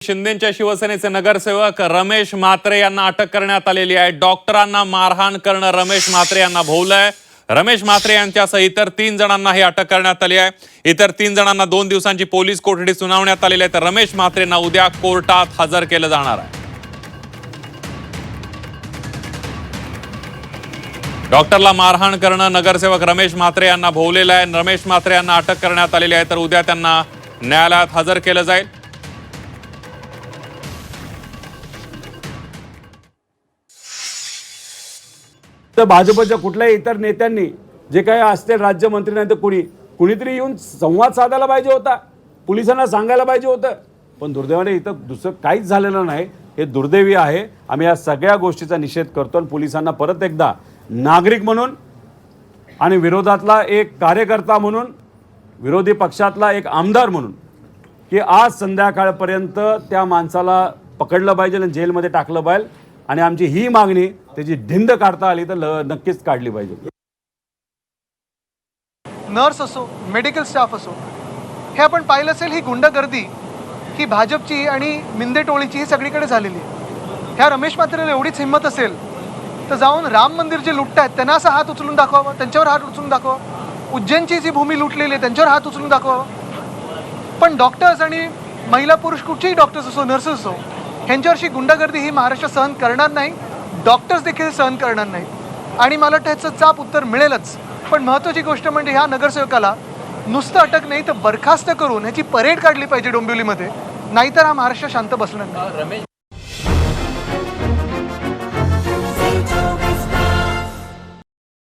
शिंदेच्या शिवसेनेचे नगरसेवक रमेश म्हात्रे यांना अटक करण्यात आलेली आहे। डॉक्टरांना मारहाण करणं रमेश म्हात्रे यांना भोवलंय। रमेश म्हात्रे यांच्यासह इतर 3 जणांनाही अटक करण्यात आली आहे। इतर 3 जणांना 2 दिवसांची पोलीस कोठडी सुनावण्यात आलेली आहे। तर रमेश म्हात्रेंना उद्या कोर्टात हजर केलं जाणार आहे। डॉक्टरला मारहाण करणं नगरसेवक रमेश म्हात्रे यांना भोवलेलं आहे। रमेश म्हात्रे यांना अटक करण्यात आलेली आहे। तर उद्या त्यांना न्यायालयात हजर केलं जाईल। तर भाजपच्या कुठल्याही इतर नेत्यांनी जे काही असतील राज्यमंत्री नाही तर कुणीतरी येऊन संवाद साधायला पाहिजे होता, पोलिसांना सांगायला पाहिजे होतं। पण दुर्दैवाने इथं दुसरं काहीच झालेलं नाही। हे दुर्दैवी आहे। आम्ही या सगळ्या गोष्टीचा निषेध करतो आणि पोलिसांना परत एकदा नागरिक म्हणून आणि विरोधातला एक कार्यकर्ता म्हणून, विरोधी पक्षातला एक आमदार म्हणून की आज संध्याकाळपर्यंत त्या माणसाला पकडलं पाहिजे आणि जेलमध्ये टाकलं पाहिजे। आणि आमची ही मागणी त्याची ढिंड काढता आली तर नक्कीच काढली पाहिजे। नर्स असो, मेडिकल स्टाफ असो, हे आपण पाहिलं असेल, ही गुंडगर्दी ही भाजपची आणि मिंदे टोळीची ही सगळीकडे झालेली आहे। ह्या रमेश म्हात्रेला एवढीच हिंमत असेल तर जाऊन राम मंदिर जे लुटतायत त्यांना असा हात उचलून दाखवावा, त्यांच्यावर हात उचलून दाखवा। उज्जैनची जी भूमी लुटलेली आहे त्यांच्यावर हात उचलून दाखवावा। पण डॉक्टर्स आणि महिला पुरुष कुठचेही डॉक्टर्स असो, नर्सेस असो, ह्यांच्यावरची गुंडगर्दी ही महाराष्ट्र सहन करणार नाही, डॉक्टर्स देखील सहन करणार नाही। आणि मला वाटतं ह्याचं चाप उत्तर मिळेलच। पण महत्त्वाची गोष्ट म्हणजे ह्या नगरसेवकाला नुसतं अटक नाही तर बरखास्त करून ह्याची परेड काढली पाहिजे डोंबिवलीमध्ये, नाहीतर हा महाराष्ट्र शांत बसणार नाही।